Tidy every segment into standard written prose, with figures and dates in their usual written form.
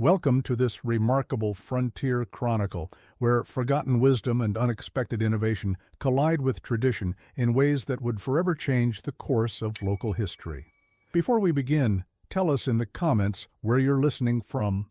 Welcome to this remarkable frontier chronicle, where forgotten wisdom and unexpected innovation collide with tradition in ways that would forever change the course of local history. Before we begin, tell us in the comments where you're listening from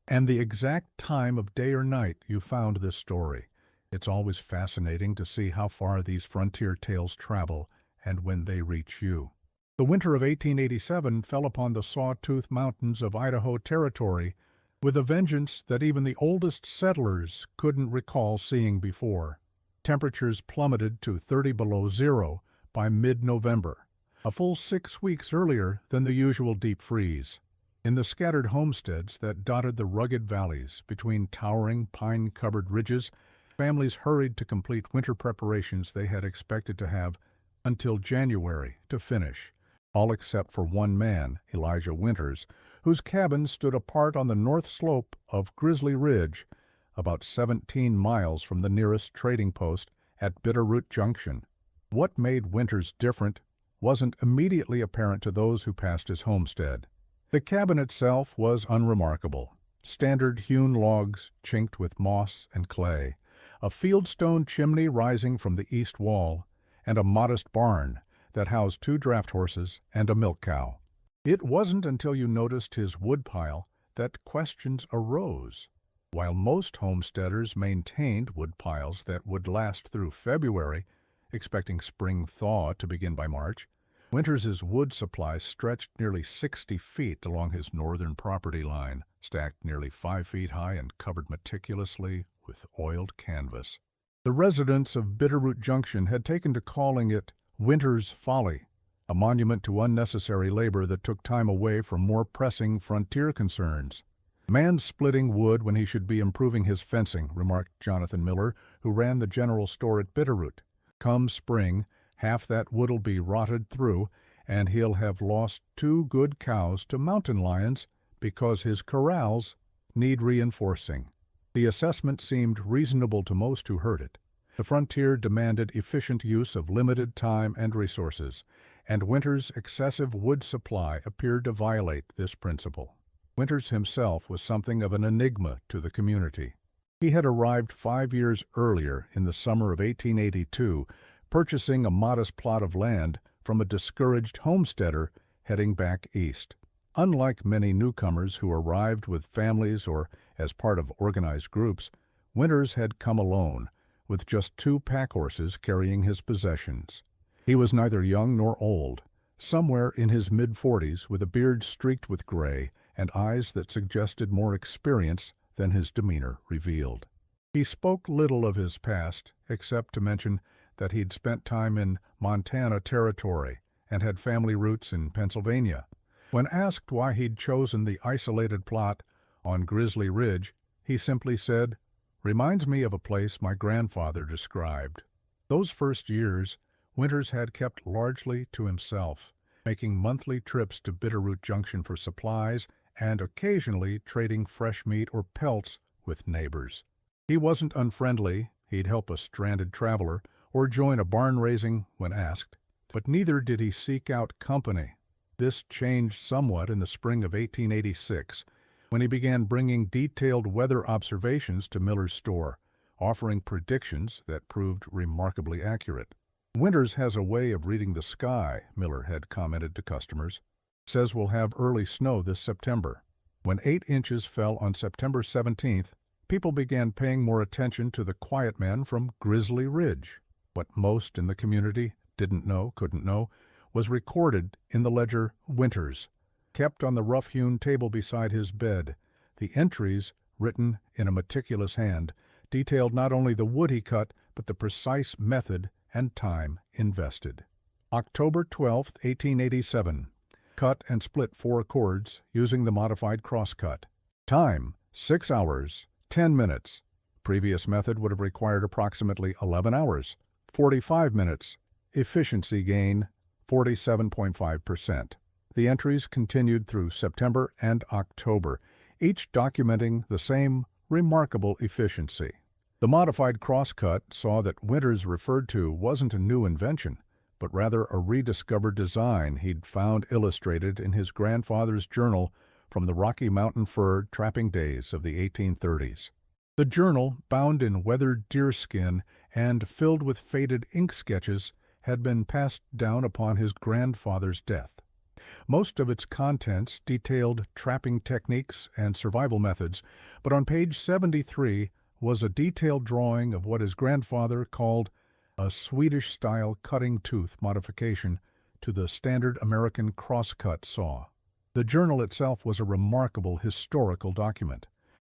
and the exact time of day or night you found this story. It's always fascinating to see how far these frontier tales travel and when they reach you. The winter of 1887 fell upon the Sawtooth Mountains of Idaho Territory with a vengeance that even the oldest settlers couldn't recall seeing before. Temperatures plummeted to 30 below zero by mid-November, a full 6 weeks earlier than the usual deep freeze. In the scattered homesteads that dotted the rugged valleys between towering pine-covered ridges, families hurried to complete winter preparations they had expected to have until January to finish, all except for one man, Elijah Winters, whose cabin stood apart on the north slope of Grizzly Ridge, about 17 miles from the nearest trading post at Bitterroot Junction. What made Winters different wasn't immediately apparent to those who passed his homestead. The cabin itself was unremarkable. Standard hewn logs chinked with moss and clay, a fieldstone chimney rising from the east wall, and a modest barn that housed 2 draft horses and a milk cow. It wasn't until you noticed his woodpile that questions arose. While most homesteaders maintained woodpiles that would last through February, expecting spring thaw to begin by March, Winters' wood supply stretched nearly 60 feet along his northern property line, stacked nearly 5 feet high and covered meticulously with oiled canvas. The residents of Bitterroot Junction had taken to calling it Winter's Folly, a monument to unnecessary labor that took time away from more pressing frontier concerns. "Man splitting wood when he should be improving his fencing," remarked Jonathan Miller, who ran the general store at Bitterroot. "Come spring, half that wood'll be rotted through, and he'll have lost 2 good cows to mountain lions because his corrals need reinforcing." The assessment seemed reasonable to most who heard it. The frontier demanded efficient use of limited time and resources, and Winters' excessive wood supply appeared to violate this principle. Winters himself was something of an enigma to the community. He had arrived 5 years earlier in the summer of 1882, purchasing a modest plot of land from a discouraged homesteader heading back east. Unlike many newcomers who arrived with families or as part of organized groups, Winters had come alone, with just 2 pack horses carrying his possessions. He was neither young nor old, somewhere in his mid-40s with a beard streaked with gray and eyes that suggested more experience than his demeanor revealed. He spoke little of his past, except to mention that he'd spent time in Montana Territory and had family roots in Pennsylvania. When asked why he'd chosen the isolated plot on Grizzly Ridge, he simply said, "Reminds me of a place my grandfather described." Those first years, Winters had kept largely to himself, making monthly trips to Bitterroot Junction for supplies and occasionally trading fresh meat or pelts with neighbors. He wasn't unfriendly. He'd help a stranded traveler or join a barn raising when asked, but neither did he seek out company. This changed somewhat in the spring of 1886, when he began bringing detailed weather observations to Miller's store, offering predictions that proved remarkably accurate. "Winters has a way of reading the sky," Miller had commented to customers. "Says we'll have early snow this September." When 8 inches fell on September 17th, people began paying more attention to the quiet man from Grizzly Ridge. What most in the community couldn't know, was recorded in the ledger Winters, kept on the rough-hewn table beside his bed. The entries, written in a meticulous hand, detailed not only the wood he cut, but the precise method and time invested. October 12, 1887. Cut and split 4 cords using the modified crosscut. Time, 6 hours, 10 minutes. Previous method would have required approximately 11 hours, 45 minutes. Efficiency gain, 47.5%. The entries continued through September and October, each documenting the same remarkable efficiency. The modified crosscut saw that Winters referred to wasn't a new invention, but rather a rediscovered design he'd found illustrated in his grandfather's journal from the Rocky Mountain fur trapping days of the 1830s. The journal, bound in weathered deerskin and filled with faded ink sketches, had been passed down upon his grandfather's death. Most of its contents detailed trapping techniques and survival methods, but on page 73 was a detailed drawing of what his grandfather called a Swedish-style cutting tooth modification to the standard American crosscut saw. The journal itself was a remarkable historical document.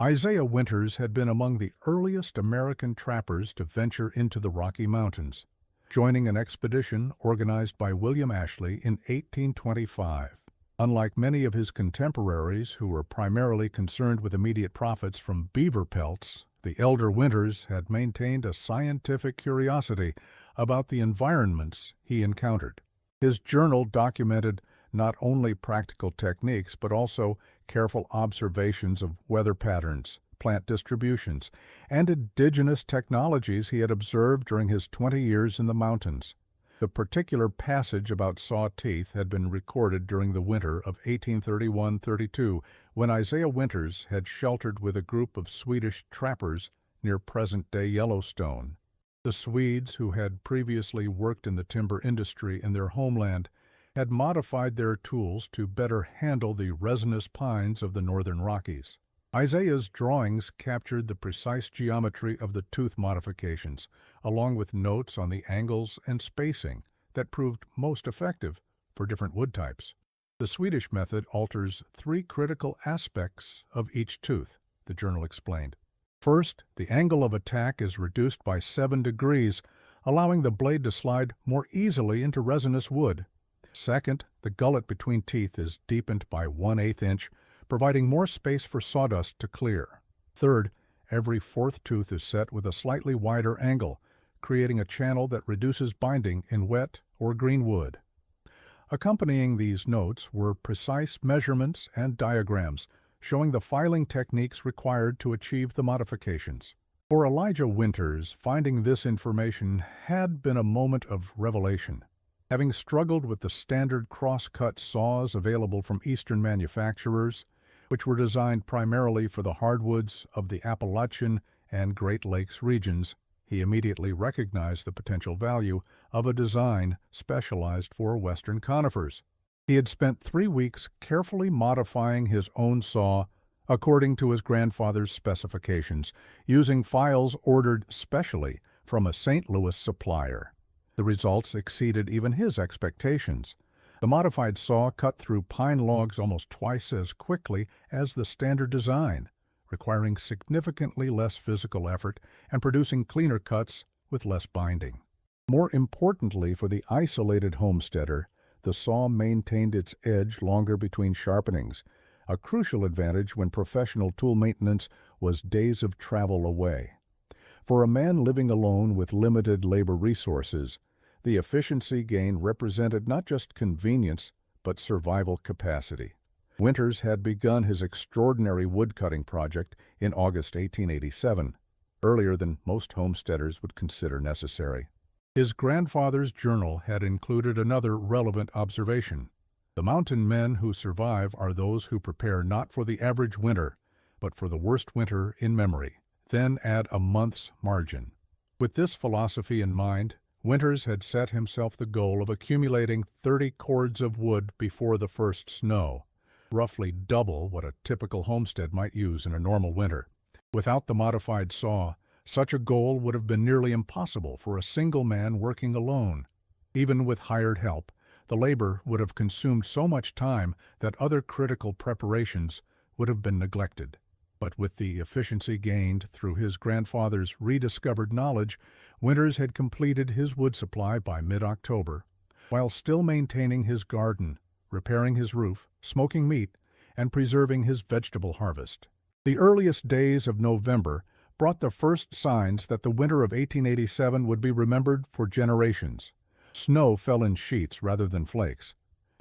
Isaiah Winters had been among the earliest American trappers to venture into the Rocky Mountains, joining an expedition organized by William Ashley in 1825. Unlike many of his contemporaries who were primarily concerned with immediate profits from beaver pelts, the elder Winters had maintained a scientific curiosity about the environments he encountered. His journal documented not only practical techniques but also careful observations of weather patterns, plant distributions, and indigenous technologies he had observed during his 20 years in the mountains. The particular passage about saw teeth had been recorded during the winter of 1831-32, when Isaiah Winters had sheltered with a group of Swedish trappers near present-day Yellowstone. The Swedes, who had previously worked in the timber industry in their homeland, had modified their tools to better handle the resinous pines of the northern Rockies. Isaiah's drawings captured the precise geometry of the tooth modifications, along with notes on the angles and spacing that proved most effective for different wood types. The Swedish method alters 3 critical aspects of each tooth, the journal explained. First, the angle of attack is reduced by 7 degrees, allowing the blade to slide more easily into resinous wood. Second, the gullet between teeth is deepened by 1/8 inch, providing more space for sawdust to clear. Third, every 4th tooth is set with a slightly wider angle, creating a channel that reduces binding in wet or green wood. Accompanying these notes were precise measurements and diagrams showing the filing techniques required to achieve the modifications. For Elijah Winters, finding this information had been a moment of revelation. Having struggled with the standard cross-cut saws available from Eastern manufacturers, which were designed primarily for the hardwoods of the Appalachian and Great Lakes regions, he immediately recognized the potential value of a design specialized for Western conifers. He had spent 3 weeks carefully modifying his own saw according to his grandfather's specifications, using files ordered specially from a St. Louis supplier. The results exceeded even his expectations. The modified saw cut through pine logs almost twice as quickly as the standard design, requiring significantly less physical effort and producing cleaner cuts with less binding. More importantly for the isolated homesteader, the saw maintained its edge longer between sharpenings, a crucial advantage when professional tool maintenance was days of travel away. For a man living alone with limited labor resources, the efficiency gain represented not just convenience, but survival capacity. Winters had begun his extraordinary woodcutting project in August 1887, earlier than most homesteaders would consider necessary. His grandfather's journal had included another relevant observation. The mountain men who survive are those who prepare not for the average winter, but for the worst winter in memory. Then add a month's margin. With this philosophy in mind, Winters had set himself the goal of accumulating 30 cords of wood before the first snow, roughly double what a typical homestead might use in a normal winter. Without the modified saw, such a goal would have been nearly impossible for a single man working alone. Even with hired help, the labor would have consumed so much time that other critical preparations would have been neglected. But with the efficiency gained through his grandfather's rediscovered knowledge, Winters had completed his wood supply by mid-October, while still maintaining his garden, repairing his roof, smoking meat, and preserving his vegetable harvest. The earliest days of November brought the first signs that the winter of 1887 would be remembered for generations. Snow fell in sheets rather than flakes,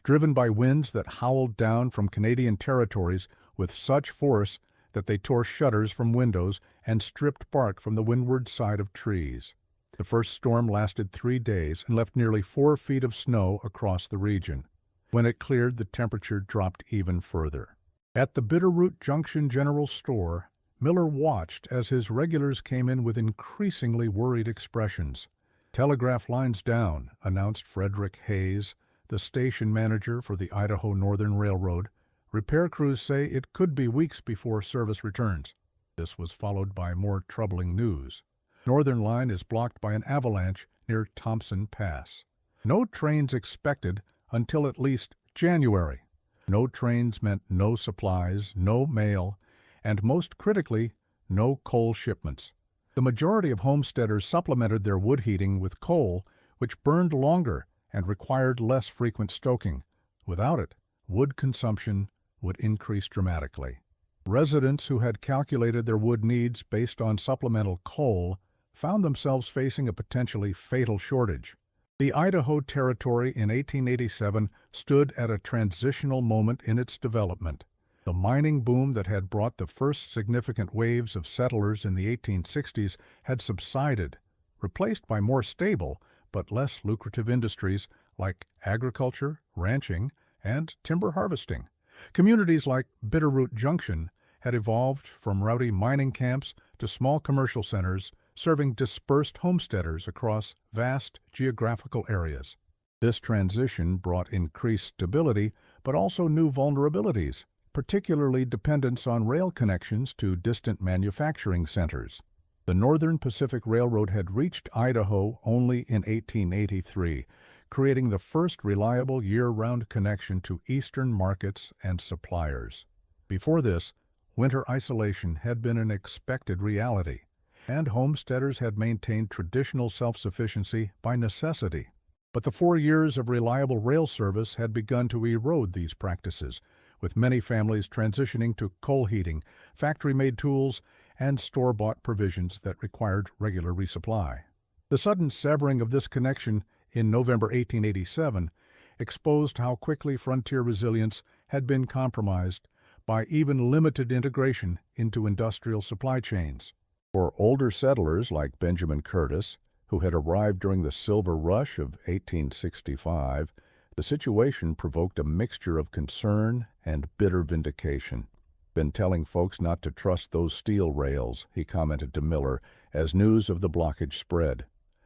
driven by winds that howled down from Canadian territories with such force that they tore shutters from windows and stripped bark from the windward side of trees. The first storm lasted 3 days and left nearly 4 feet of snow across the region. When it cleared, the temperature dropped even further. At the Bitterroot Junction General Store, Miller watched as his regulars came in with increasingly worried expressions. "Telegraph lines down," announced Frederick Hayes, the station manager for the Idaho Northern Railroad. "Repair crews say it could be weeks before service returns." This was followed by more troubling news. "Northern line is blocked by an avalanche near Thompson Pass. No trains expected until at least January." No trains meant no supplies, no mail, and most critically, no coal shipments. The majority of homesteaders supplemented their wood heating with coal, which burned longer and required less frequent stoking. Without it, wood consumption would increase dramatically. Residents who had calculated their wood needs based on supplemental coal found themselves facing a potentially fatal shortage. The Idaho Territory in 1887 stood at a transitional moment in its development. The mining boom that had brought the first significant waves of settlers in the 1860s had subsided, replaced by more stable but less lucrative industries like agriculture, ranching, and timber harvesting. Communities like Bitterroot Junction had evolved from rowdy mining camps to small commercial centers serving dispersed homesteaders across vast geographical areas. This transition brought increased stability, but also new vulnerabilities, particularly dependence on rail connections to distant manufacturing centers. The Northern Pacific Railroad had reached Idaho only in 1883, creating the first reliable year-round connection to eastern markets and suppliers. Before this, winter isolation had been an expected reality, and homesteaders had maintained traditional self-sufficiency by necessity. But the 4 years of reliable rail service had begun to erode these practices, with many families transitioning to coal heating, factory-made tools, and store-bought provisions that required regular resupply. The sudden severing of this connection in November 1887 exposed how quickly frontier resilience had been compromised by even limited integration into industrial supply chains. For older settlers like Benjamin Curtis, who had arrived during the Silver Rush of 1865, the situation provoked a mixture of concern and bitter vindication. "Been telling folks not to trust those steel rails," he commented to Miller as news of the blockage spread.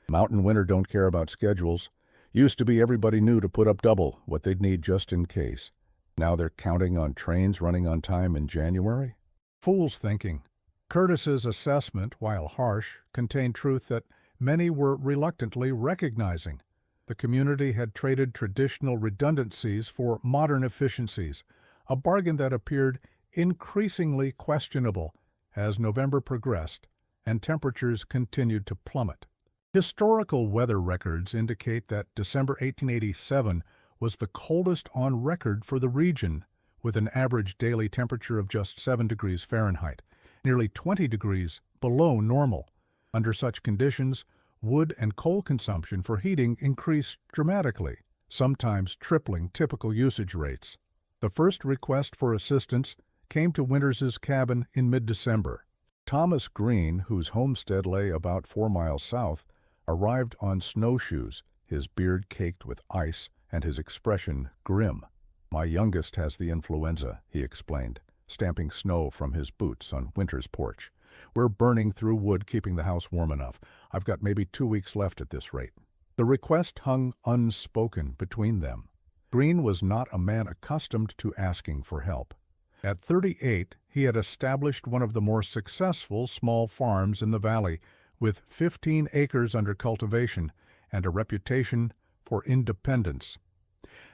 "Mountain winter don't care about schedules. Used to be everybody knew to put up double what they'd need just in case. Now they're counting on trains running on time in January?" Fool's thinking. Curtis's assessment, while harsh, contained truth that many were reluctantly recognizing. The community had traded traditional redundancies for modern efficiencies, a bargain that appeared increasingly questionable as November progressed and temperatures continued to plummet. Historical weather records indicate that December 1887 was the coldest on record for the region, with an average daily temperature of just 7 degrees Fahrenheit, nearly 20 degrees below normal. Under such conditions, wood and coal consumption for heating increased dramatically, sometimes tripling typical usage rates. The first request for assistance came to Winters's cabin in mid-December. Thomas Green, whose homestead lay about 4 miles south, arrived on snowshoes, his beard caked with ice and his expression grim. "My youngest has the influenza," he explained, stamping snow from his boots on Winter's porch. "We're burning through wood keeping the house warm enough. I've got maybe 2 weeks left at this rate." The request hung unspoken between them. Green was not a man accustomed to asking for help. At 38, he had established one of the more successful small farms in the valley, with 15 acres under cultivation and a reputation for independence.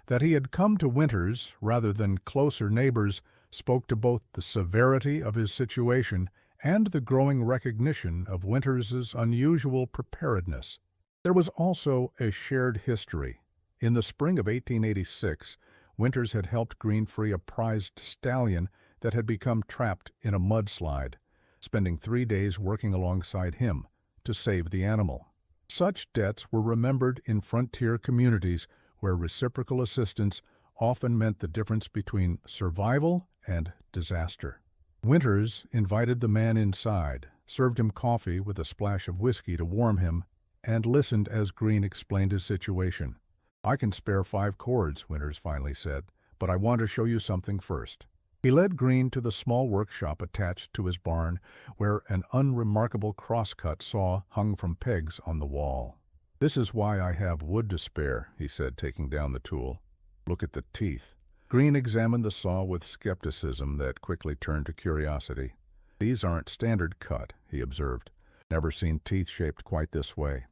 That he had come to Winters rather than closer neighbors spoke to both the severity of his situation and the growing recognition of Winters's unusual preparedness. There was also a shared history. In the spring of 1886, Winters had helped Green free a prized stallion that had become trapped in a mudslide, spending 3 days working alongside him to save the animal. Such debts were remembered in frontier communities where reciprocal assistance often meant the difference between survival and disaster. Winters invited the man inside, served him coffee with a splash of whiskey to warm him, and listened as Green explained his situation. "I can spare 5 cords," Winters finally said, "but I want to show you something first." He led Green to the small workshop attached to his barn, where an unremarkable crosscut saw hung from pegs on the wall. "This is why I have wood to spare," he said, taking down the tool. "Look at the teeth." Green examined the saw with skepticism that quickly turned to curiosity. "These aren't standard cut," he observed. "Never seen teeth shaped quite this way."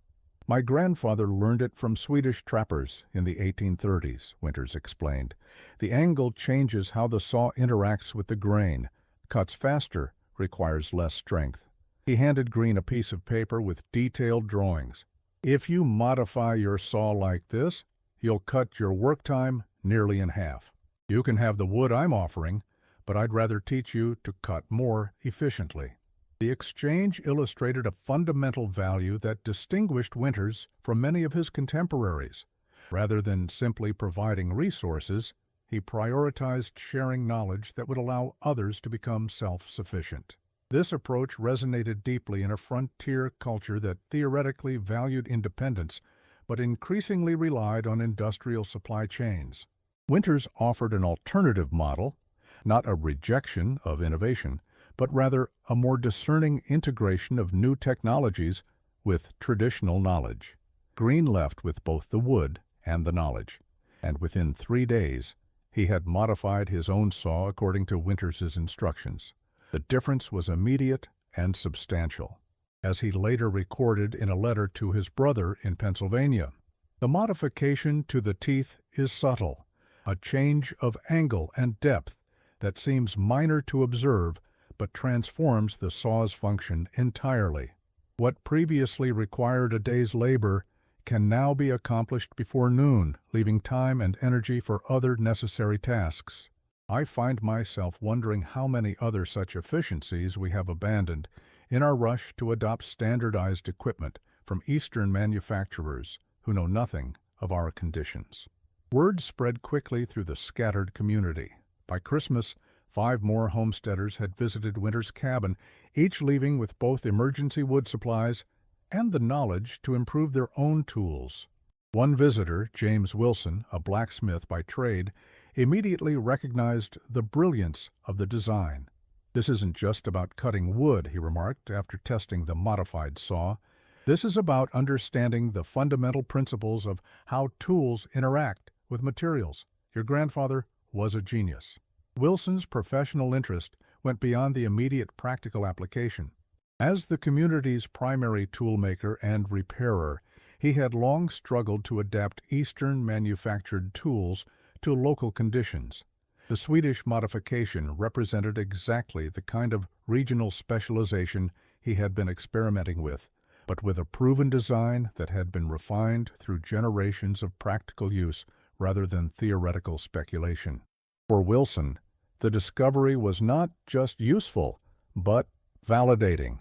"My grandfather learned it from Swedish trappers in the 1830s, Winters explained. "The angle changes how the saw interacts with the grain. Cuts faster, requires less strength." He handed Green a piece of paper with detailed drawings. "If you modify your saw like this, you'll cut your work time nearly in half. You can have the wood I'm offering, but I'd rather teach you to cut more efficiently." The exchange illustrated a fundamental value that distinguished Winters from many of his contemporaries. Rather than simply providing resources, he prioritized sharing knowledge that would allow others to become self-sufficient. This approach resonated deeply in a frontier culture that theoretically valued independence, but increasingly relied on industrial supply chains. Winters offered an alternative model, not a rejection of innovation, but rather a more discerning integration of new technologies with traditional knowledge. Green left with both the wood and the knowledge, and within 3 days he had modified his own saw according to Winters's instructions. The difference was immediate and substantial. As he later recorded in a letter to his brother in Pennsylvania, "The modification to the teeth is subtle, a change of angle and depth that seems minor to observe but transforms the saw's function entirely. What previously required a day's labor can now be accomplished before noon, leaving time and energy for other necessary tasks. I find myself wondering how many other such efficiencies we have abandoned in our rush to adopt standardized equipment from Eastern manufacturers who know nothing of our conditions." Word spread quickly through the scattered community. By Christmas, 5 more homesteaders had visited Winters' cabin, each leaving with both emergency wood supplies and the knowledge to improve their own tools. One visitor, James Wilson, a blacksmith by trade, immediately recognized the brilliance of the design. "This isn't just about cutting wood," he remarked after testing the modified saw. "This is about understanding the fundamental principles of how tools interact with materials. Your grandfather was a genius." Wilson's professional interest went beyond the immediate practical application. As the community's primary toolmaker and repairer, he had long struggled to adapt Eastern manufactured tools to local conditions. The Swedish modification represented exactly the kind of regional specialization he had been experimenting with, but with a proven design that had been refined through generations of practical use rather than theoretical speculation. For Wilson, the discovery was not just useful, but validating,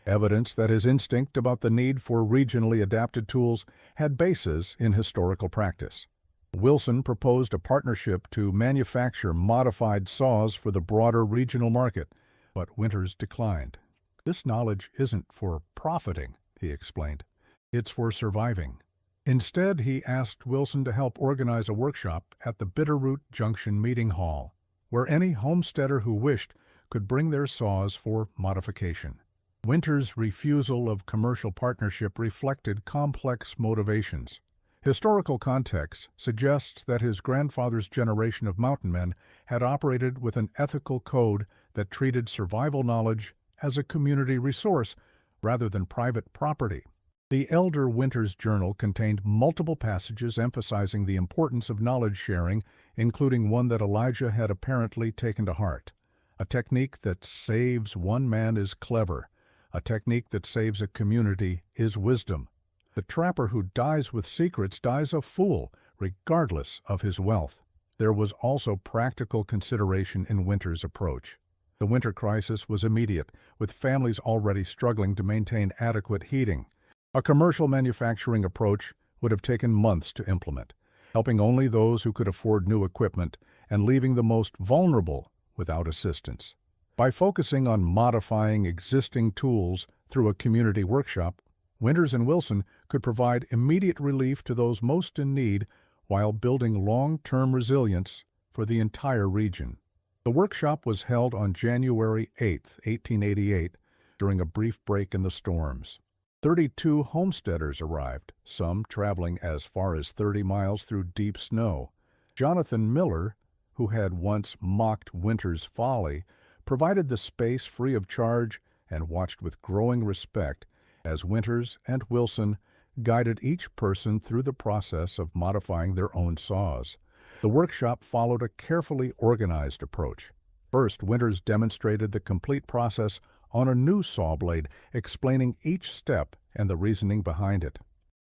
evidence that his instinct about the need for regionally adapted tools had basis in historical practice. Wilson proposed a partnership to manufacture modified saws for the broader regional market, but Winters declined. "This knowledge isn't for profiting," he explained. "It's for surviving." Instead, he asked Wilson to help organize a workshop at the Bitterroot Junction Meeting Hall, where any homesteader who wished could bring their saws for modification. Winters' refusal of commercial partnership reflected complex motivations. Historical context suggests that his grandfather's generation of mountain men had operated with an ethical code that treated survival knowledge as a community resource rather than private property. The Elder Winters Journal contained multiple passages emphasizing the importance of knowledge sharing, including one that Elijah had apparently taken to heart. "A technique that saves one man is clever. A technique that saves a community is wisdom. The trapper who dies with secrets dies a fool, regardless of his wealth." There was also practical consideration in Winters' approach. The winter crisis was immediate, with families already struggling to maintain adequate heating. A commercial manufacturing approach would have taken months to implement, helping only those who could afford new equipment and leaving the most vulnerable without assistance. By focusing on modifying existing tools through a community workshop, Winters and Wilson could provide immediate relief to those most in need while building long-term resilience for the entire region. The workshop was held on January 8, 1888, during a brief break in the storms. 32 homesteaders arrived, some traveling as far as 30 miles through deep snow. Jonathan Miller, who had once mocked winter's folly, provided the space free of charge and watched with growing respect as Winters and Wilson guided each person through the process of modifying their own saws. The workshop followed a carefully organized approach. First, Winters demonstrated the complete process on a new saw blade, explaining each step and the reasoning behind it.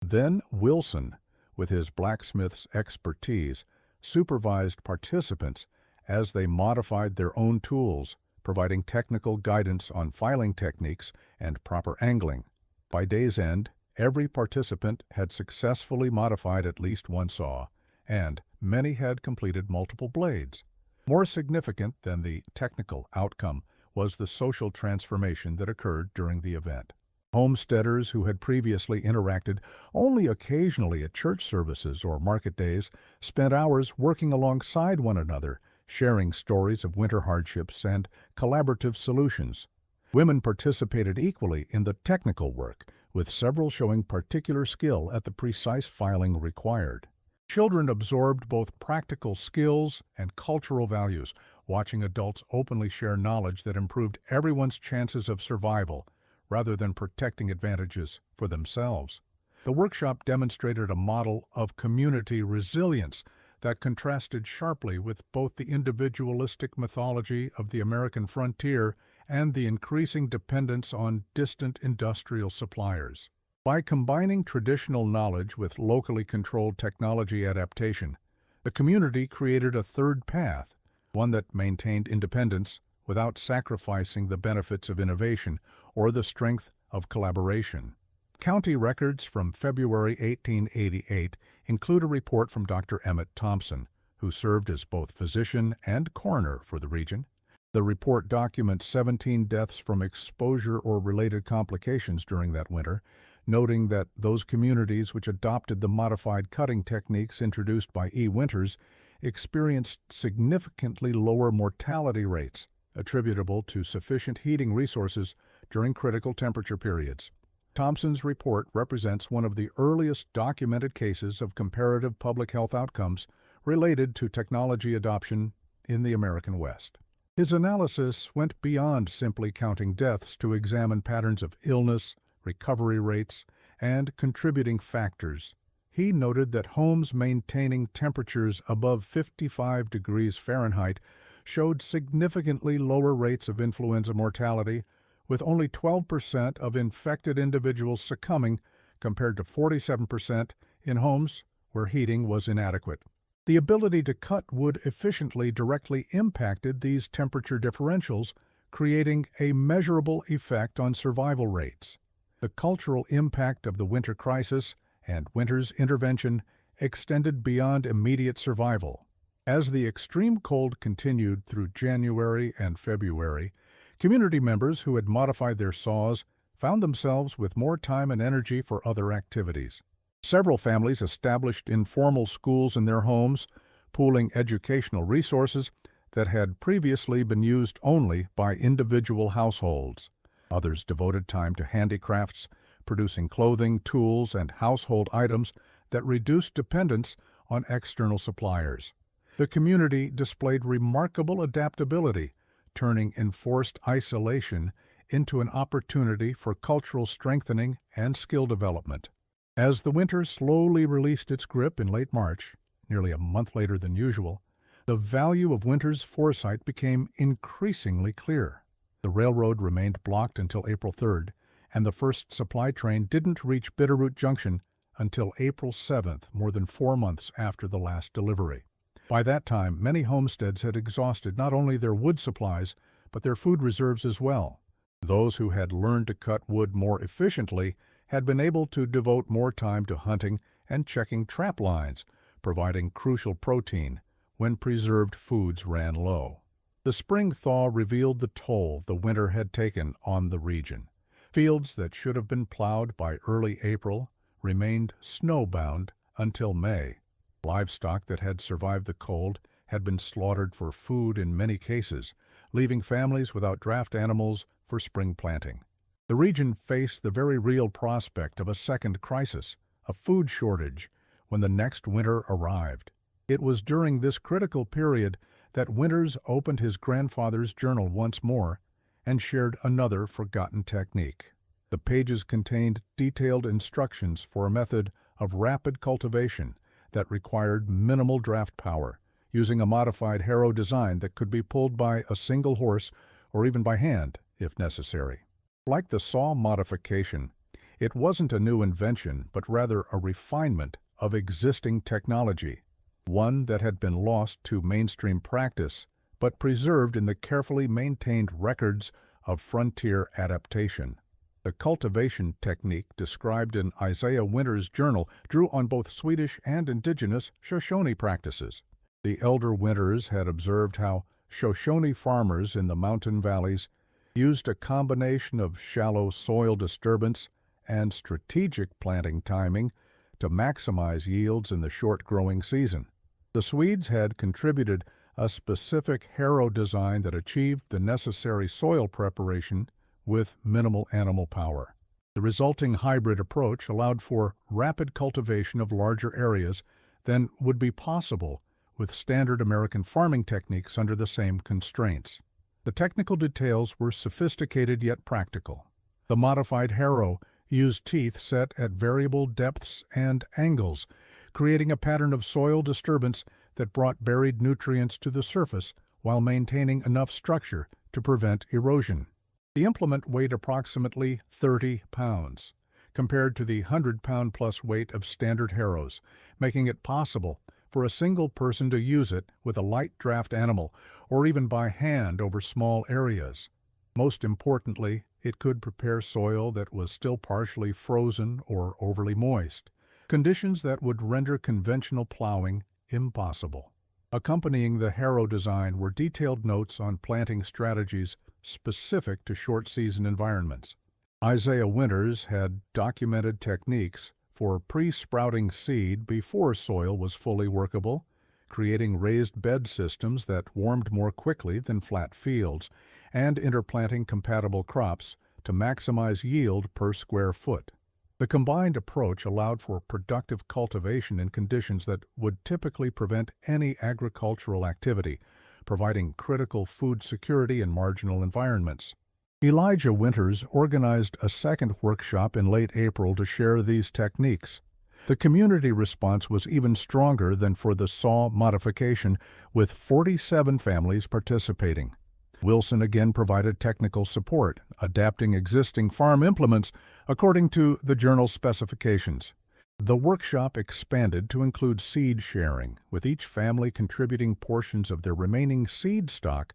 Then Wilson, with his blacksmith's expertise, supervised participants as they modified their own tools, providing technical guidance on filing techniques and proper angling. By day's end, every participant had successfully modified at least one saw, and many had completed multiple blades. More significant than the technical outcome was the social transformation that occurred during the event. Homesteaders who had previously interacted only occasionally at church services or market days spent hours working alongside one another, sharing stories of winter hardships and collaborative solutions. Women participated equally in the technical work, with several showing particular skill at the precise filing required. Children absorbed both practical skills and cultural values, watching adults openly share knowledge that improved everyone's chances of survival, rather than protecting advantages for themselves. The workshop demonstrated a model of community resilience that contrasted sharply with both the individualistic mythology of the American frontier and the increasing dependence on distant industrial suppliers. By combining traditional knowledge with locally controlled technology adaptation, the community created a third path, one that maintained independence without sacrificing the benefits of innovation or the strength of collaboration. County records from February 1888 include a report from Dr. Emmett Thompson, who served as both physician and coroner for the region. The report documents 17 deaths from exposure or related complications during that winter, noting that those communities which adopted the modified cutting techniques introduced by E. Winters experienced significantly lower mortality rates, attributable to sufficient heating resources during critical temperature periods. Thompson's report represents one of the earliest documented cases of comparative public health outcomes related to technology adoption in the American West. His analysis went beyond simply counting deaths to examine patterns of illness, recovery rates, and contributing factors. He noted that homes maintaining temperatures above 55 degrees Fahrenheit showed significantly lower rates of influenza mortality, with only 12% of infected individuals succumbing compared to 47% in homes where heating was inadequate. The ability to cut wood efficiently directly impacted these temperature differentials, creating a measurable effect on survival rates. The cultural impact of the winter crisis and Winters' intervention extended beyond immediate survival. As the extreme cold continued through January and February, community members who had modified their saws found themselves with more time and energy for other activities. Several families established informal schools in their homes, pooling educational resources that had previously been used only by individual households. Others devoted time to handicrafts, producing clothing, tools, and household items that reduced dependence on external suppliers. The community displayed remarkable adaptability, turning enforced isolation into an opportunity for cultural strengthening and skill development. As the winter slowly released its grip in late March, nearly a month later than usual, the value of Winters' foresight became increasingly clear. The railroad remained blocked until April 3rd, and the first supply train didn't reach Bitterroot Junction until April 7th, more than 4 months after the last delivery. By that time, many homesteads had exhausted not only their wood supplies, but their food reserves as well. Those who had learned to cut wood more efficiently had been able to devote more time to hunting and checking trap lines, providing crucial protein when preserved foods ran low. The spring thaw revealed the toll the winter had taken on the region. Fields that should have been plowed by early April remained snowbound until May. Livestock that had survived the cold had been slaughtered for food in many cases, leaving families without draft animals for spring planting. The region faced the very real prospect of a second crisis, a food shortage, when the next winter arrived. It was during this critical period that Winters opened his grandfather's journal once more and shared another forgotten technique. The pages contained detailed instructions for a method of rapid cultivation that required minimal draft power, using a modified harrow design that could be pulled by a single horse or even by hand, if necessary. Like the saw modification, it wasn't a new invention, but rather a refinement of existing technology, one that had been lost to mainstream practice, but preserved in the carefully maintained records of frontier adaptation. The cultivation technique described in Isaiah Winters' journal drew on both Swedish and indigenous Shoshone practices. The elder Winters had observed how Shoshone farmers in the mountain valleys used a combination of shallow soil disturbance and strategic planting timing to maximize yields in the short growing season. The Swedes had contributed a specific harrow design that achieved the necessary soil preparation with minimal animal power. The resulting hybrid approach allowed for rapid cultivation of larger areas than would be possible with standard American farming techniques under the same constraints. The technical details were sophisticated yet practical. The modified harrow used teeth set at variable depths and angles, creating a pattern of soil disturbance that brought buried nutrients to the surface while maintaining enough structure to prevent erosion. The implement weighed approximately 30 pounds, compared to the 100-pound-plus weight of standard harrows, making it possible for a single person to use it with a light draft animal or even by hand over small areas. Most importantly, it could prepare soil that was still partially frozen or overly moist, conditions that would render conventional plowing impossible. Accompanying the harrow design were detailed notes on planting strategies specific to short-season environments. Isaiah Winters had documented techniques for pre-sprouting seed before soil was fully workable, creating raised bed systems that warmed more quickly than flat fields, and interplanting compatible crops to maximize yield per square foot. The combined approach allowed for productive cultivation in conditions that would typically prevent any agricultural activity, providing critical food security in marginal environments. Elijah Winters organized a second workshop in late April to share these techniques. The community response was even stronger than for the saw modification, with 47 families participating. Wilson again provided technical support, adapting existing farm implements according to the journal specifications. The workshop expanded to include seed sharing, with each family contributing portions of their remaining seed stock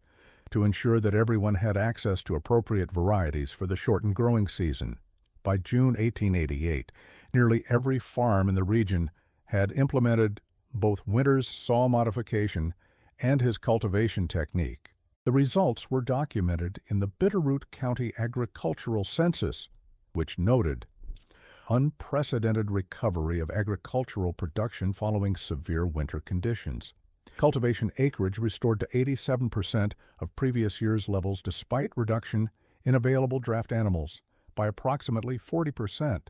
to ensure that everyone had access to appropriate varieties for the shortened growing season. By June 1888, nearly every farm in the region had implemented both Winters' saw modification and his cultivation technique. The results were documented in the Bitterroot County Agricultural Census, which noted unprecedented recovery of agricultural production following severe winter conditions. Cultivation acreage restored to 87% of previous year's levels despite reduction in available draft animals by approximately 40%,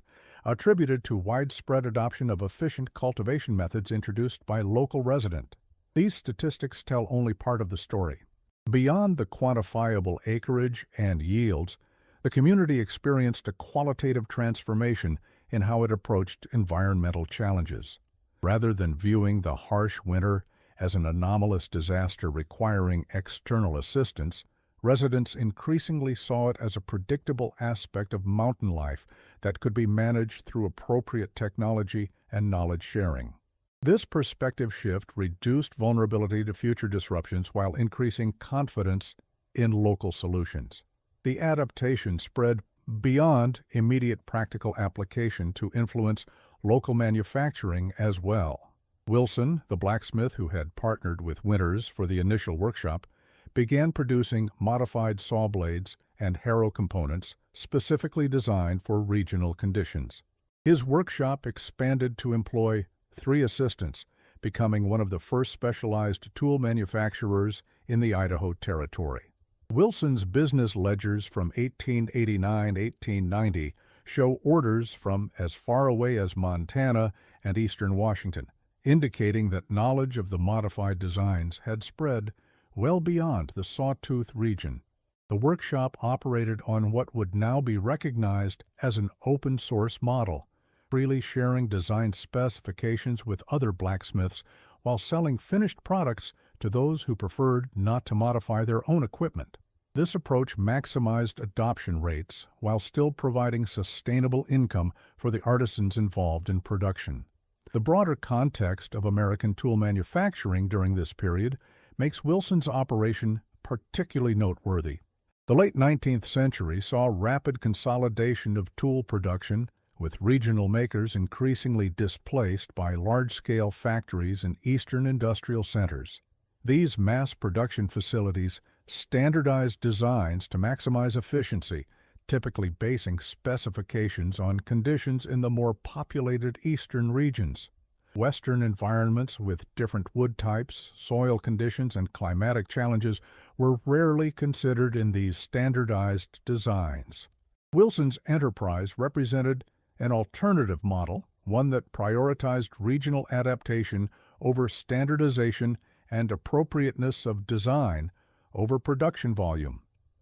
attributed to widespread adoption of efficient cultivation methods introduced by local residents. These statistics tell only part of the story. Beyond the quantifiable acreage and yields, the community experienced a qualitative transformation in how it approached environmental challenges. Rather than viewing the harsh winter as an anomalous disaster requiring external assistance, residents increasingly saw it as a predictable aspect of mountain life that could be managed through appropriate technology and knowledge sharing. This perspective shift reduced vulnerability to future disruptions while increasing confidence in local solutions. The adaptation spread beyond immediate practical application to influence local manufacturing as well. Wilson, the blacksmith who had partnered with Winters for the initial workshop, began producing modified saw blades and harrow components specifically designed for regional conditions. His workshop expanded to employ 3 assistants, becoming one of the first specialized tool manufacturers in the Idaho Territory. Wilson's business ledgers from 1889–1890 show orders from as far away as Montana and eastern Washington, indicating that knowledge of the modified designs had spread well beyond the Sawtooth region. The workshop operated on what would now be recognized as an open-source model, freely sharing design specifications with other blacksmiths while selling finished products to those who preferred not to modify their own equipment. This approach maximized adoption rates while still providing sustainable income for the artisans involved in production. The broader context of American tool manufacturing during this period makes Wilson's operation particularly noteworthy. The late 19th century saw rapid consolidation of tool production, with regional makers increasingly displaced by large-scale factories in eastern industrial centers. These mass production facilities standardized designs to maximize efficiency, typically basing specifications on conditions in the more populated eastern regions. Western environments with different wood types, soil conditions, and climatic challenges were rarely considered in these standardized designs. Wilson's enterprise represented an alternative model, one that prioritized regional adaptation over standardization and appropriateness of design over production volume.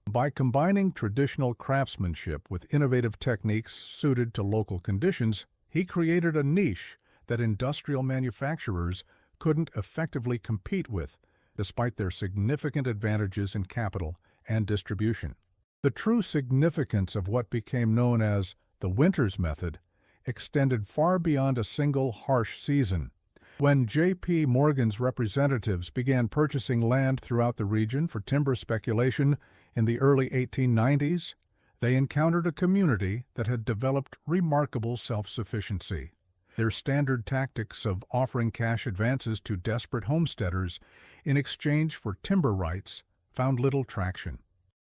By combining traditional craftsmanship with innovative techniques suited to local conditions, he created a niche that industrial manufacturers couldn't effectively compete with, despite their significant advantages in capital and distribution. The true significance of what became known as the Winters method extended far beyond a single harsh season. When J.P. Morgan's representatives began purchasing land throughout the region for timber speculation in the early 1890s, they encountered a community that had developed remarkable self-sufficiency. Their standard tactics of offering cash advances to desperate homesteaders in exchange for timber rights found little traction.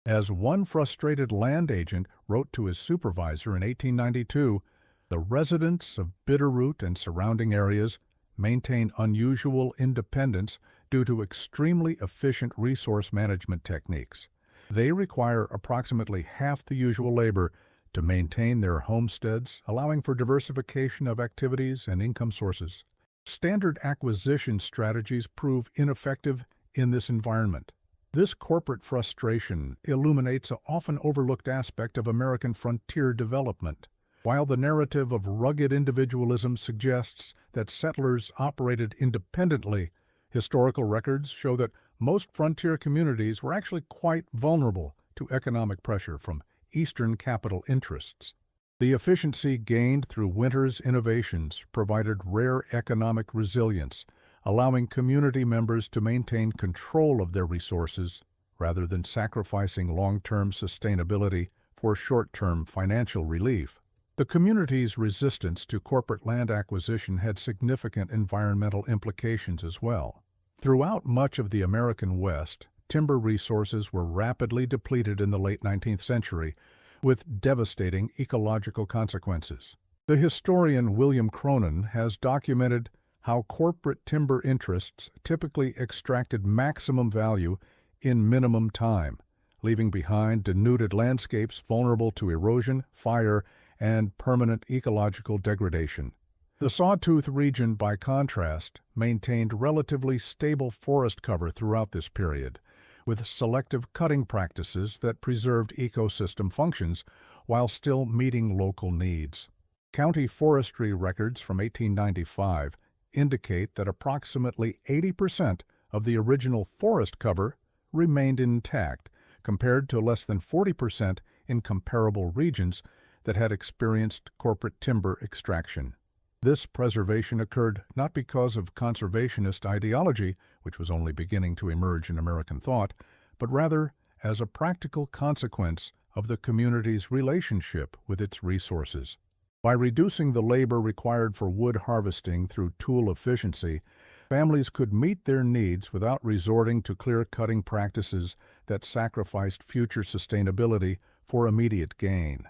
As one frustrated land agent wrote to his supervisor in 1892, the residents of Bitterroot and surrounding areas maintain unusual independence due to extremely efficient resource management techniques. They require approximately half the usual labor to maintain their homesteads, allowing for diversification of activities and income sources. Standard acquisition strategies prove ineffective in this environment. This corporate frustration illuminates an often overlooked aspect of American frontier development. While the narrative of rugged individualism suggests that settlers operated independently, historical records show that most frontier communities were actually quite vulnerable to economic pressure from Eastern capital interests. The efficiency gained through Winters' innovations provided rare economic resilience, allowing community members to maintain control of their resources rather than sacrificing long-term sustainability for short-term financial relief. The community's resistance to corporate land acquisition had significant environmental implications as well. Throughout much of the American West, timber resources were rapidly depleted in the late 19th century, with devastating ecological consequences. The historian William Cronin has documented how corporate timber interests typically extracted maximum value in minimum time, leaving behind denuded landscapes vulnerable to erosion, fire, and permanent ecological degradation. The Sawtooth region, by contrast, maintained relatively stable forest cover throughout this period, with selective cutting practices that preserved ecosystem functions while still meeting local needs. County forestry records from 1895 indicate that approximately 80% of the original forest cover remained intact, compared to less than 40% in comparable regions that had experienced corporate timber extraction. This preservation occurred not because of conservationist ideology, which was only beginning to emerge in American thought, but rather as a practical consequence of the community's relationship with its resources. By reducing the labor required for wood harvesting through tool efficiency, families could meet their needs without resorting to clear-cutting practices that sacrificed future sustainability for immediate gain.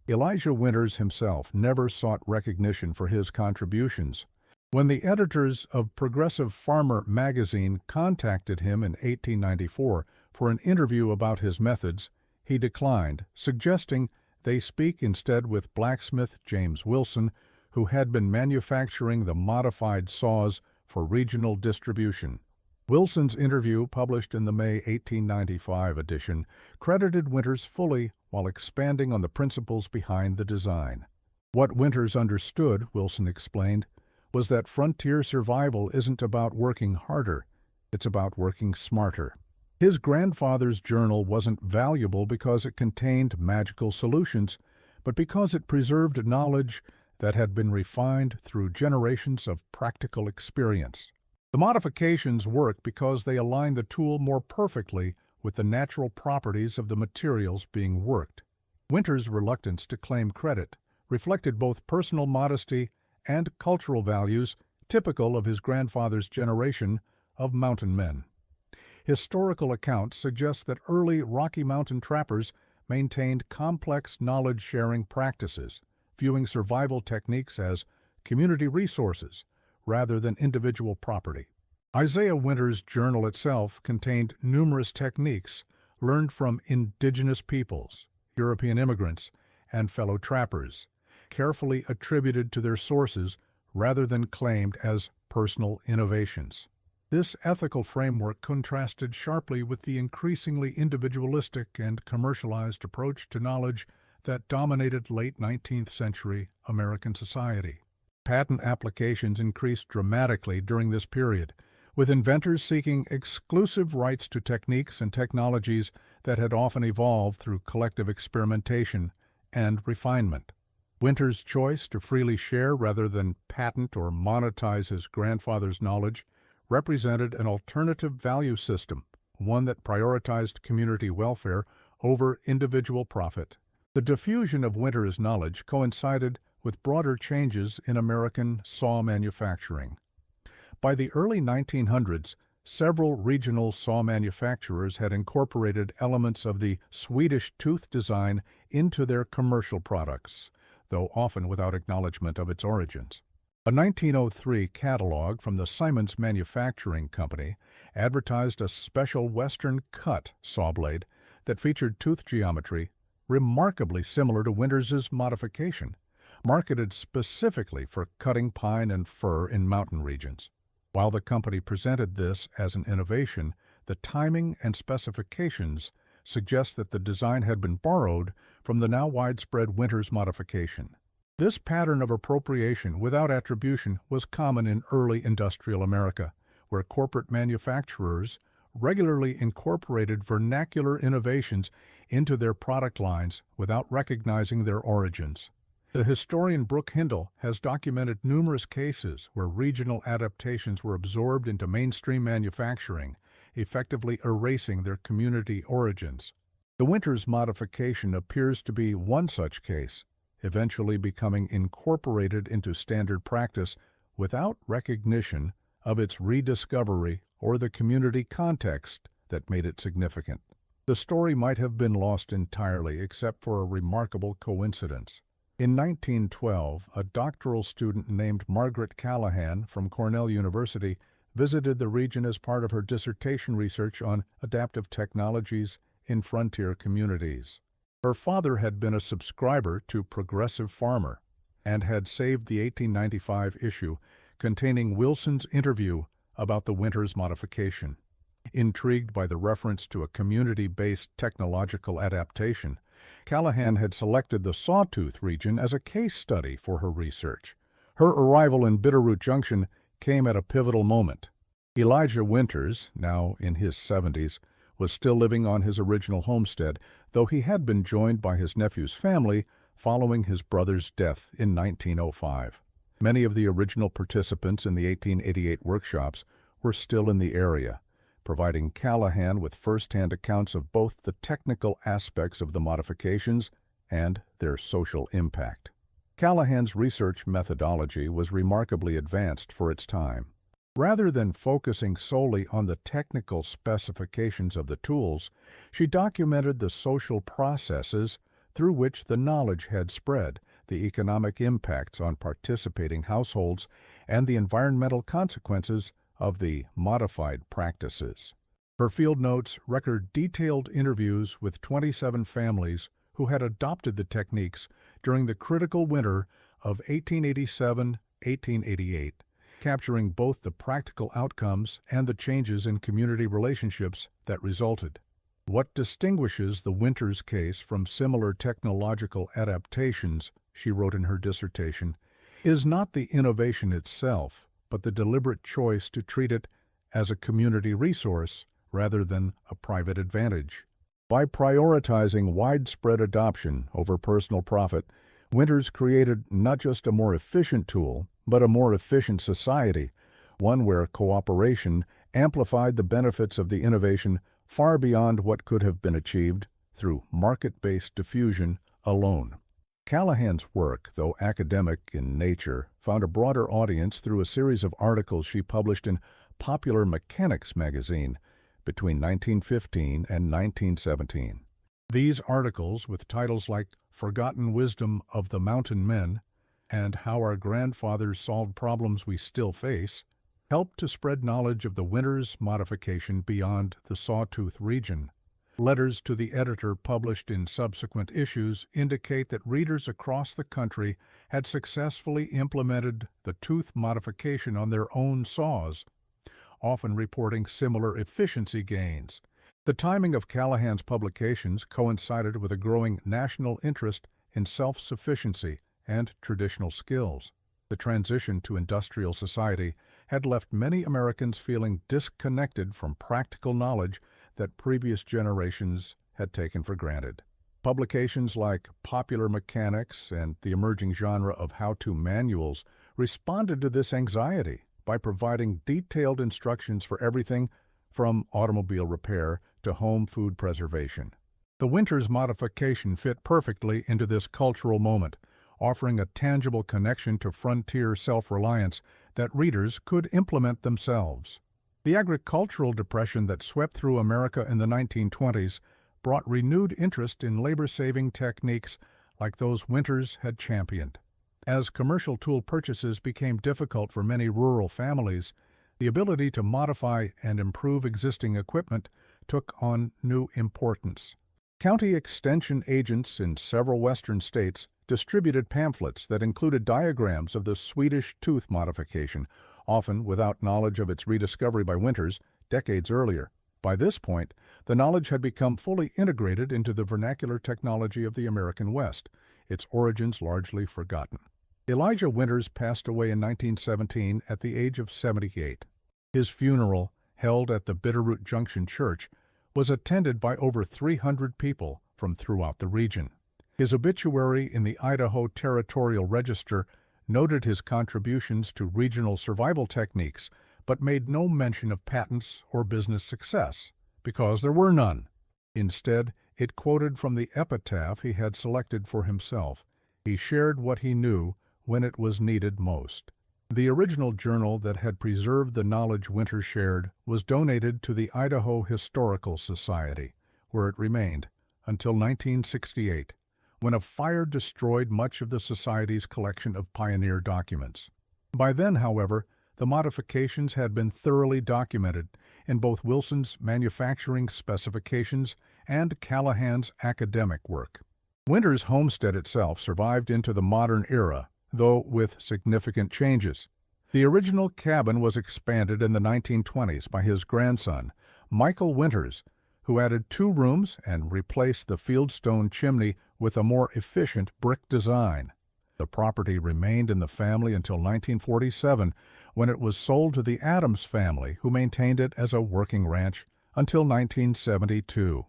Elijah Winters himself never sought recognition for his contributions. When the editors of Progressive Farmer magazine contacted him in 1894 for an interview about his methods, he declined, suggesting they speak instead with blacksmith James Wilson, who had been manufacturing the modified saws for regional distribution. Wilson's interview, published in the May 1895 edition, credited Winters fully while expanding on the principles behind the design. What Winters understood, Wilson explained, was that frontier survival isn't about working harder, it's about working smarter. His grandfather's journal wasn't valuable because it contained magical solutions, but because it preserved knowledge that had been refined through generations of practical experience. The modifications work because they align the tool more perfectly with the natural properties of the materials being worked. Winters' reluctance to claim credit reflected both personal modesty and cultural values typical of his grandfather's generation of mountain men. Historical accounts suggest that early Rocky Mountain trappers maintained complex knowledge-sharing practices, viewing survival techniques as community resources rather than individual property. Isaiah Winters' journal itself contained numerous techniques learned from indigenous peoples, European immigrants, and fellow trappers, carefully attributed to their sources rather than claimed as personal innovations. This ethical framework contrasted sharply with the increasingly individualistic and commercialized approach to knowledge that dominated late 19th century American society. Patent applications increased dramatically during this period, with inventors seeking exclusive rights to techniques and technologies that had often evolved through collective experimentation and refinement. Winters' choice to freely share rather than patent or monetize his grandfather's knowledge represented an alternative value system, one that prioritized community welfare over individual profit. The diffusion of Winters' knowledge coincided with broader changes in American saw manufacturing. By the early 1900s, several regional saw manufacturers had incorporated elements of the Swedish tooth design into their commercial products, though often without acknowledgement of its origins. A 1903 catalog from the Simons Manufacturing Company advertised a special Western cut saw blade that featured tooth geometry remarkably similar to Winters' modification, marketed specifically for cutting pine and fir in mountain regions. While the company presented this as an innovation, the timing and specifications suggest that the design had been borrowed from the now widespread Winters modification. This pattern of appropriation without attribution was common in early industrial America, where corporate manufacturers regularly incorporated vernacular innovations into their product lines without recognizing their origins. The historian Brooke Hindle has documented numerous cases where regional adaptations were absorbed into mainstream manufacturing, effectively erasing their community origins. The Winters modification appears to be one such case, eventually becoming incorporated into standard practice without recognition of its rediscovery or the community context that made it significant. The story might have been lost entirely except for a remarkable coincidence. In 1912, a doctoral student named Margaret Callahan from Cornell University visited the region as part of her dissertation research on adaptive technologies in frontier communities. Her father had been a subscriber to Progressive Farmer and had saved the 1895 issue containing Wilson's interview about the Winters modification. Intrigued by the reference to a community-based technological adaptation, Callahan had selected the Sawtooth region as a case study for her research. Her arrival in Bitterroot Junction came at a pivotal moment. Elijah Winters, now in his 70s, was still living on his original homestead, though he had been joined by his nephew's family following his brother's death in 1905. Many of the original participants in the 1888 workshops were still in the area, providing Callahan with first-hand accounts of both the technical aspects of the modifications and their social impact. Callahan's research methodology was remarkably advanced for its time. Rather than focusing solely on the technical specifications of the tools, she documented the social processes through which the knowledge had spread, the economic impacts on participating households, and the environmental consequences of the modified practices. Her field notes record detailed interviews with 27 families who had adopted the techniques during the critical winter of 1887-1888, capturing both the practical outcomes and the changes in community relationships that resulted. What distinguishes the Winters case from similar technological adaptations, she wrote in her dissertation, is not the innovation itself, but the deliberate choice to treat it as a community resource rather than a private advantage. By prioritizing widespread adoption over personal profit, Winters created not just a more efficient tool, but a more efficient society, one where cooperation amplified the benefits of the innovation far beyond what could have been achieved through market-based diffusion alone. Callahan's work, though academic in nature, found a broader audience through a series of articles she published in Popular Mechanics magazine between 1915 and 1917. These articles, with titles like Forgotten Wisdom of the Mountain Men and How Our Grandfathers Solved Problems We Still Face, helped to spread knowledge of the Winters modification beyond the Sawtooth region. Letters to the editor published in subsequent issues indicate that readers across the country had successfully implemented the tooth modification on their own saws, often reporting similar efficiency gains. The timing of Callahan's publications coincided with a growing national interest in self-sufficiency and traditional skills. The transition to industrial society had left many Americans feeling disconnected from practical knowledge that previous generations had taken for granted. Publications like Popular Mechanics and the emerging genre of how-to manuals responded to this anxiety by providing detailed instructions for everything from automobile repair to home food preservation. The Winters modification fit perfectly into this cultural moment, offering a tangible connection to frontier self-reliance that readers could implement themselves. The agricultural depression that swept through America in the 1920s brought renewed interest in labor-saving techniques like those Winters had championed. As commercial tool purchases became difficult for many rural families, the ability to modify and improve existing equipment took on new importance. County extension agents in several western states distributed pamphlets that included diagrams of the Swedish tooth modification, often without knowledge of its rediscovery by Winters decades earlier. By this point, the knowledge had become fully integrated into the vernacular technology of the American West, its origins largely forgotten. Elijah Winters passed away in 1917 at the age of 78. His funeral, held at the Bitterroot Junction Church, was attended by over 300 people from throughout the region. His obituary in the Idaho Territorial Register noted his contributions to regional survival techniques, but made no mention of patents or business success, because there were none. Instead, it quoted from the epitaph he had selected for himself. He shared what he knew when it was needed most. The original journal that had preserved the knowledge Winters shared was donated to the Idaho Historical Society, where it remained until 1968, when a fire destroyed much of the Society's collection of pioneer documents. By then, however, the modifications had been thoroughly documented in both Wilson's manufacturing specifications and Callahan's academic work. Winters' homestead itself survived into the modern era, though with significant changes. The original cabin was expanded in the 1920s by his grandson, Michael Winters, who added 2 rooms and replaced the fieldstone chimney with a more efficient brick design. The property remained in the family until 1947, when it was sold to the Adams family, who maintained it as a working ranch until 1972.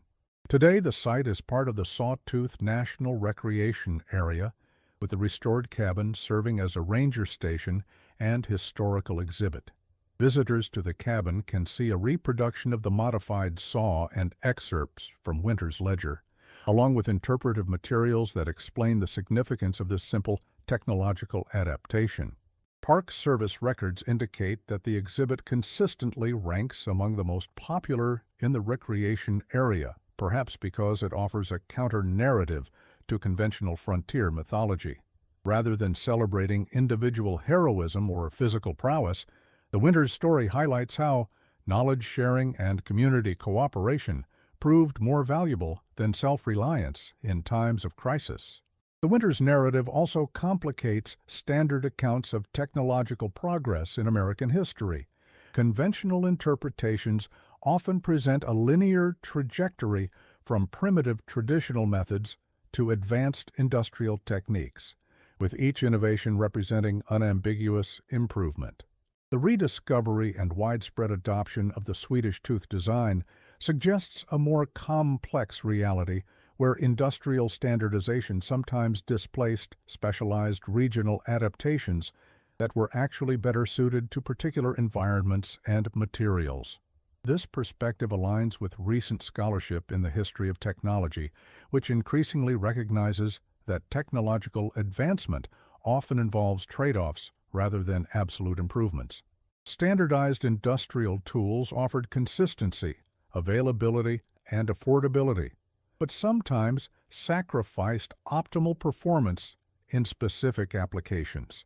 Today, the site is part of the Sawtooth National Recreation Area, with the restored cabin serving as a ranger station and historical exhibit. Visitors to the cabin can see a reproduction of the modified saw and excerpts from Winters' ledger, along with interpretive materials that explain the significance of this simple technological adaptation. Park Service records indicate that the exhibit consistently ranks among the most popular in the recreation area, perhaps because it offers a counter-narrative to conventional frontier mythology. Rather than celebrating individual heroism or physical prowess, the Winters story highlights how knowledge sharing and community cooperation proved more valuable than self-reliance in times of crisis. The Winters narrative also complicates standard accounts of technological progress in American history. Conventional interpretations often present a linear trajectory from primitive traditional methods to advanced industrial techniques, with each innovation representing unambiguous improvement. The rediscovery and widespread adoption of the Swedish tooth design suggests a more complex reality where industrial standardization sometimes displaced specialized regional adaptations that were actually better suited to particular environments and materials. This perspective aligns with recent scholarship in the history of technology, which increasingly recognizes that technological advancement often involves trade-offs rather than absolute improvements. Standardized industrial tools offered consistency, availability, and affordability, but sometimes sacrificed optimal performance in specific applications.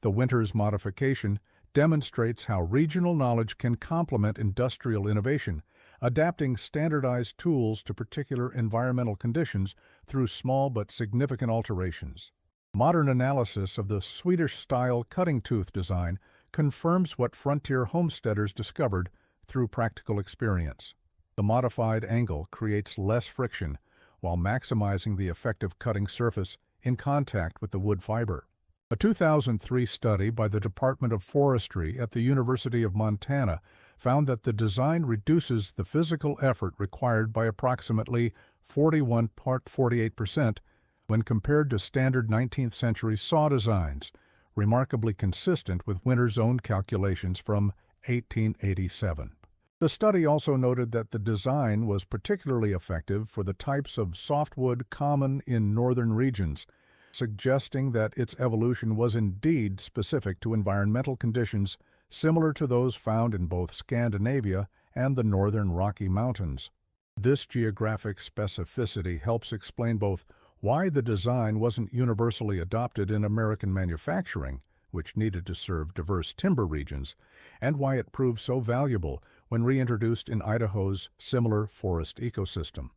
The Winters modification demonstrates how regional knowledge can complement industrial innovation, adapting standardized tools to particular environmental conditions through small but significant alterations. Modern analysis of the Swedish-style cutting tooth design confirms what frontier homesteaders discovered through practical experience. The modified angle creates less friction while maximizing the effective cutting surface in contact with the wood fiber. A 2003 study by the Department of Forestry at the University of Montana found that the design reduces the physical effort required by approximately 41.48% when compared to standard 19th century saw designs, remarkably consistent with Winters' own calculations from 1887. The study also noted that the design was particularly effective for the types of softwood common in northern regions, suggesting that its evolution was indeed specific to environmental conditions similar to those found in both Scandinavia and the northern Rocky Mountains. This geographic specificity helps explain both why the design wasn't universally adopted in American manufacturing, which needed to serve diverse timber regions, and why it proved so valuable when reintroduced in Idaho's similar forest ecosystem.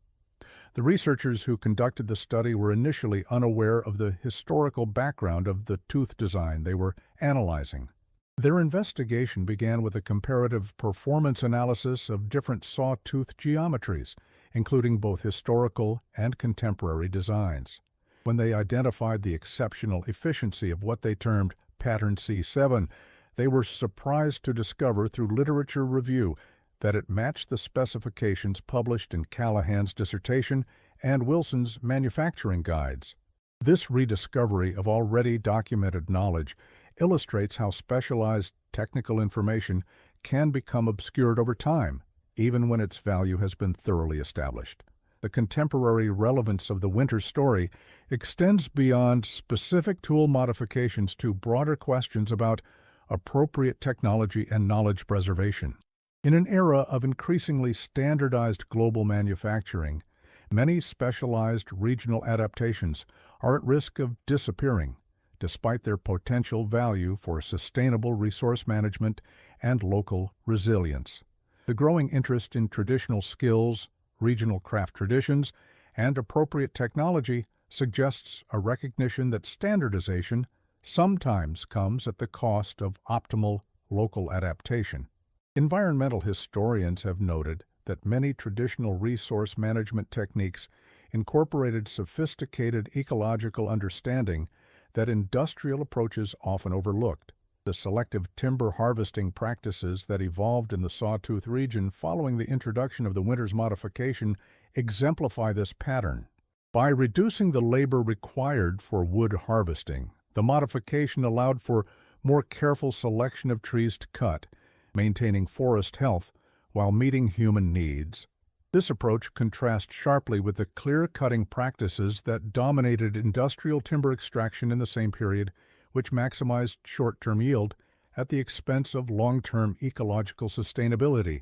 The researchers who conducted the study were initially unaware of the historical background of the tooth design they were analyzing. Their investigation began with a comparative performance analysis of different sawtooth geometries, including both historical and contemporary designs. When they identified the exceptional efficiency of what they termed Pattern C7, they were surprised to discover through literature review that it matched the specifications published in Callahan's dissertation and Wilson's manufacturing guides. This rediscovery of already documented knowledge illustrates how specialized technical information can become obscured over time, even when its value has been thoroughly established. The contemporary relevance of the Winters story extends beyond specific tool modifications to broader questions about appropriate technology and knowledge preservation. In an era of increasingly standardized global manufacturing, many specialized regional adaptations are at risk of disappearing, despite their potential value for sustainable resource management and local resilience. The growing interest in traditional skills, regional craft traditions, and appropriate technology suggests a recognition that standardization sometimes comes at the cost of optimal local adaptation. Environmental historians have noted that many traditional resource management techniques incorporated sophisticated ecological understanding that industrial approaches often overlooked. The selective timber harvesting practices that evolved in the Sawtooth region following the introduction of the Winters modification exemplify this pattern. By reducing the labor required for wood harvesting, the modification allowed for more careful selection of trees to cut, maintaining forest health while meeting human needs. This approach contrasts sharply with the clear-cutting practices that dominated industrial timber extraction in the same period, which maximized short-term yield at the expense of long-term ecological sustainability.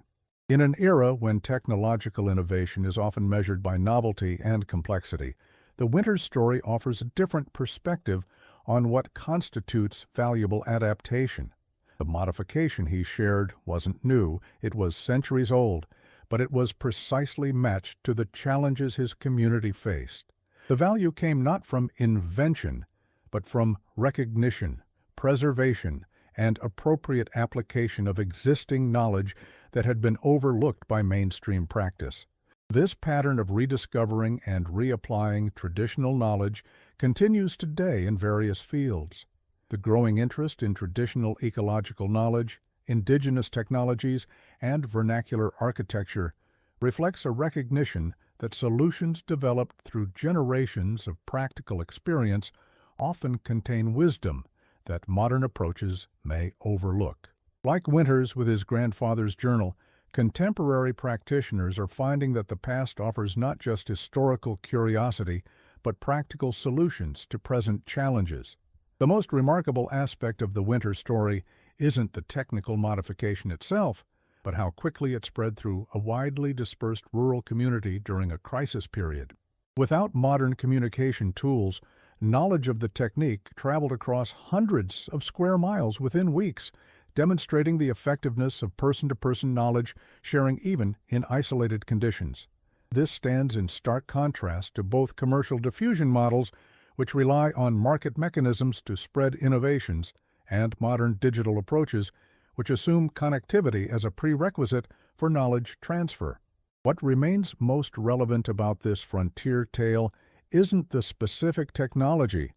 In an era when technological innovation is often measured by novelty and complexity, The Winters story offers a different perspective on what constitutes valuable adaptation. The modification he shared wasn't new, it was centuries old, but it was precisely matched to the challenges his community faced. The value came not from invention, but from recognition, preservation, and appropriate application of existing knowledge that had been overlooked by mainstream practice. This pattern of rediscovering and reapplying traditional knowledge continues today in various fields. The growing interest in traditional ecological knowledge, indigenous technologies, and vernacular architecture reflects a recognition that solutions developed through generations of practical experience often contain wisdom that modern approaches may overlook. Like Winters with his grandfather's journal, contemporary practitioners are finding that the past offers not just historical curiosity, but practical solutions to present challenges. The most remarkable aspect of the Winters story isn't the technical modification itself, but how quickly it spread through a widely dispersed rural community during a crisis period. Without modern communication tools, knowledge of the technique traveled across hundreds of square miles within weeks, demonstrating the effectiveness of person-to-person knowledge sharing even in isolated conditions. This stands in stark contrast to both commercial diffusion models, which rely on market mechanisms to spread innovations, and modern digital approaches, which assume connectivity as a prerequisite for knowledge transfer. What remains most relevant about this frontier tale isn't the specific technology,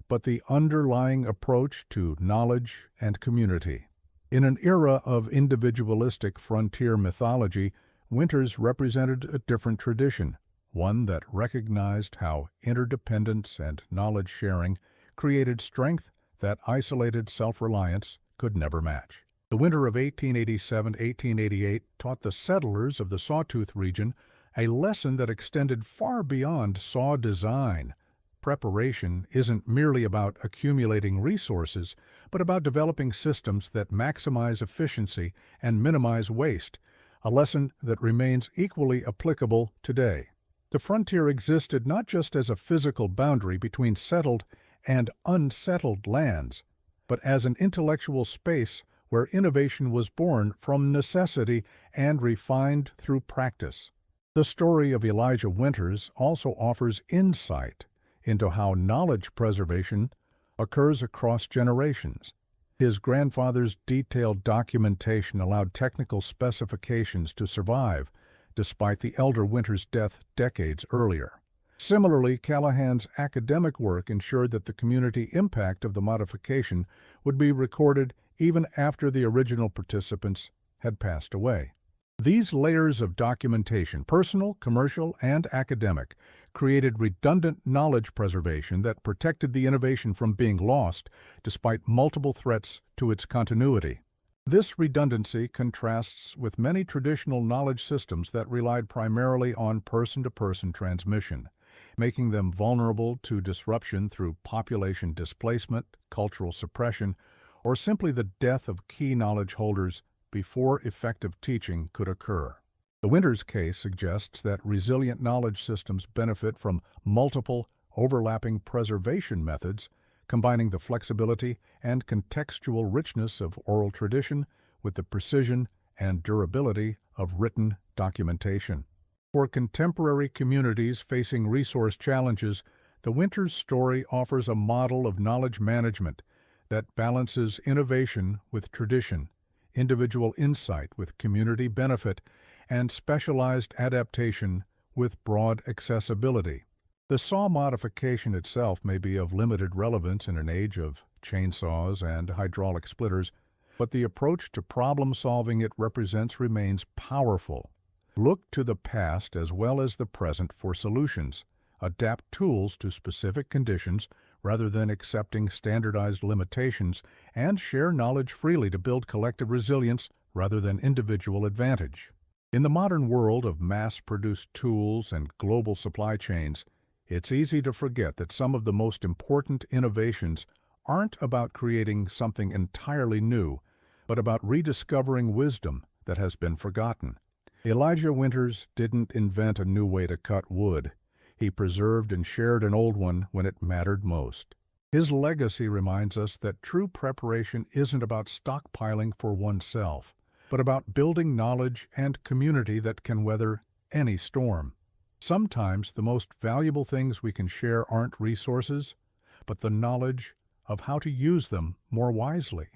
but the underlying approach to knowledge and community. In an era of individualistic frontier mythology, Winters represented a different tradition, one that recognized how interdependence and knowledge sharing created strength that isolated self-reliance could never match. The winter of 1887-1888 taught the settlers of the Sawtooth region a lesson that extended far beyond saw design. Preparation isn't merely about accumulating resources, but about developing systems that maximize efficiency and minimize waste, a lesson that remains equally applicable today. The frontier existed not just as a physical boundary between settled and unsettled lands, but as an intellectual space where innovation was born from necessity and refined through practice. The story of Elijah Winters also offers insight into how knowledge preservation occurs across generations. His grandfather's detailed documentation allowed technical specifications to survive, despite the elder Winters' death decades earlier. Similarly, Callahan's academic work ensured that the community impact of the modification would be recorded even after the original participants had passed away. These layers of documentation, personal, commercial, and academic, created redundant knowledge preservation that protected the innovation from being lost despite multiple threats to its continuity. This redundancy contrasts with many traditional knowledge systems that relied primarily on person-to-person transmission, making them vulnerable to disruption through population displacement, cultural suppression, or simply the death of key knowledge holders before effective teaching could occur. The Winters case suggests that resilient knowledge systems benefit from multiple, overlapping preservation methods, combining the flexibility and contextual richness of oral tradition with the precision and durability of written documentation. For contemporary communities facing resource challenges, the Winters story offers a model of knowledge management that balances innovation with tradition, individual insight with community benefit, and specialized adaptation with broad accessibility. The saw modification itself may be of limited relevance in an age of chainsaws and hydraulic splitters, but the approach to problem-solving it represents remains powerful. Look to the past as well as the present for solutions. Adapt tools to specific conditions rather than accepting standardized limitations, and share knowledge freely to build collective resilience rather than individual advantage. In the modern world of mass-produced tools and global supply chains, it's easy to forget that some of the most important innovations aren't about creating something entirely new, but about rediscovering wisdom that has been forgotten. Elijah Winters didn't invent a new way to cut wood. He preserved and shared an old one when it mattered most. His legacy reminds us that true preparation isn't about stockpiling for oneself, but about building knowledge and community that can weather any storm. Sometimes the most valuable things we can share aren't resources, but the knowledge of how to use them more wisely.